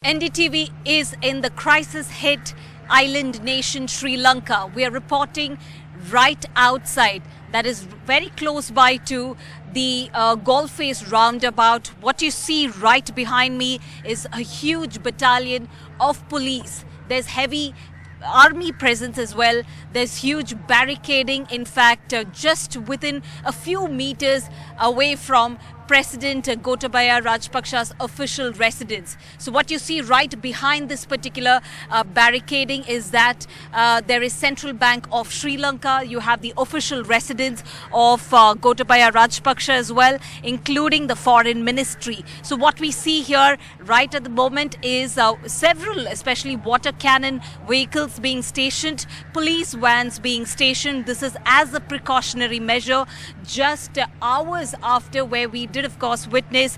NDTV is in the crisis-hit island nation Sri Lanka. We are reporting right outside, that is very close by to the Galle Face roundabout. What you see right behind me is a huge battalion of police. There's heavy army presence as well. There's huge barricading. In fact, just within a few meters away from President Gotabaya Rajapaksa's official residence. So what you see right behind this particular barricading is that there is Central Bank of Sri Lanka. You have the official residence of Gotabaya Rajapaksa as well, including the foreign ministry. So what we see here right at the moment is several, especially water cannon vehicles being stationed, police vans being stationed. This is as a precautionary measure just hours after where we did of course witness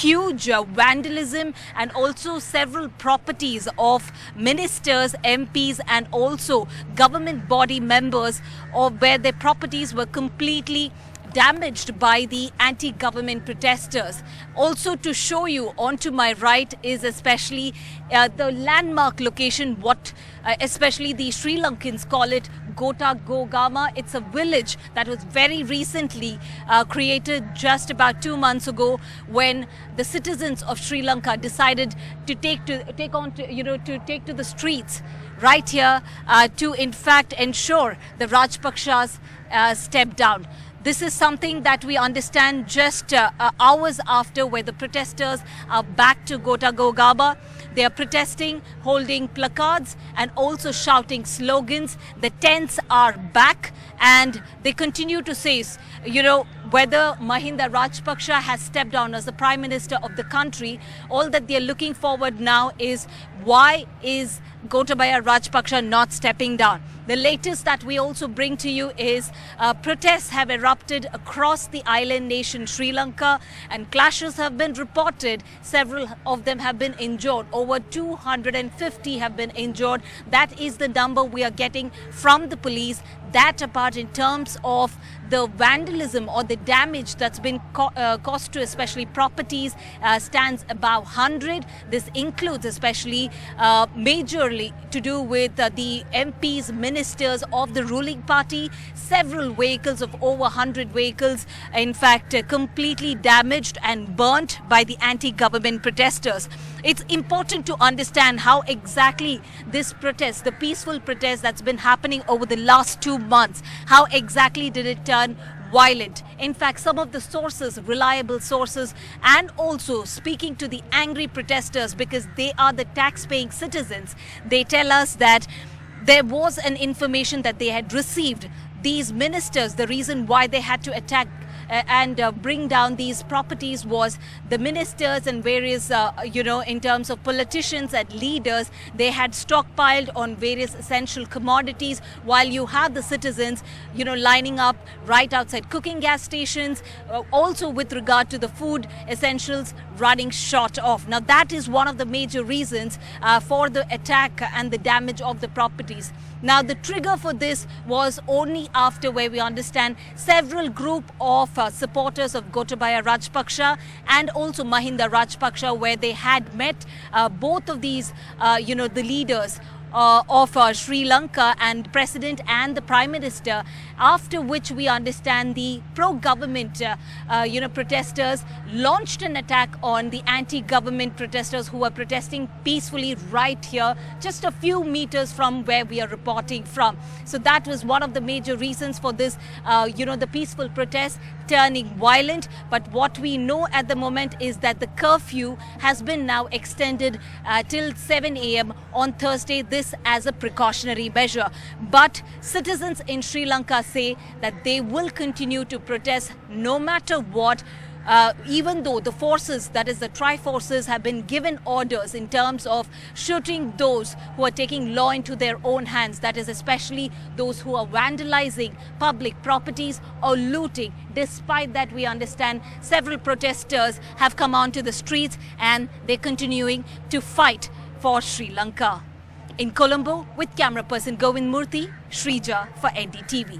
huge vandalism and also several properties of ministers, MPs and also government body members, or where their properties were completely damaged by the anti-government protesters. Also to show you onto my right is especially the landmark location, what especially the Sri Lankans call it Gotabaya. It's a village that was very recently created just about 2 months ago, when the citizens of Sri Lanka decided to take to the streets right here to in fact ensure the Rajapaksas step down. This is something that we understand just hours after, where the protesters are back to Gotabaya. They are protesting, holding placards and also shouting slogans. The tents are back and they continue to say, whether Mahinda Rajapaksa has stepped down as the Prime Minister of the country, all that they are looking forward now is, why is Gotabaya Rajapaksa not stepping down? The latest that we also bring to you is protests have erupted across the island nation Sri Lanka and clashes have been reported. Several of them have been injured. Over 250 have been injured. That is the number we are getting from the police. That apart, in terms of the vandalism or the damage that's been caused to especially properties, stands above 100. This includes especially majorly to do with the MPs, ministers of the ruling party. Several vehicles of over 100 vehicles, in fact, completely damaged and burnt by the anti-government protesters. It's important to understand how exactly this protest, the peaceful protest that's been happening over the last 2 months, how exactly did it turn violent? In fact, some of the sources, reliable sources, and also speaking to the angry protesters, because they are the tax-paying citizens, they tell us that there was an information that they had received. These ministers, the reason why they had to attack and bring down these properties was the ministers and various, in terms of politicians and leaders, they had stockpiled on various essential commodities, while you have the citizens, lining up right outside cooking gas stations, also with regard to the food essentials running short of. Now that is one of the major reasons for the attack and the damage of the properties. Now the trigger for this was only after, where we understand, several group of supporters of Gotabaya Rajapaksa and also Mahinda Rajapaksa, where they had met both of these, the leaders of Sri Lanka and President and the Prime Minister, after which we understand the pro-government protesters launched an attack on the anti-government protesters who were protesting peacefully right here, just a few meters from where we are reporting from. So that was one of the major reasons for this, the peaceful protest turning violent. But what we know at the moment is that the curfew has been now extended till 7 a.m. on Thursday, this as a precautionary measure. But citizens in Sri Lanka say that they will continue to protest no matter what, even though the forces, that is the tri-forces, have been given orders in terms of shooting those who are taking law into their own hands, that is especially those who are vandalizing public properties or looting. Despite that, we understand several protesters have come onto the streets and they're continuing to fight for Sri Lanka. In Colombo, with camera person Govind Murthy, Sreeja for NDTV.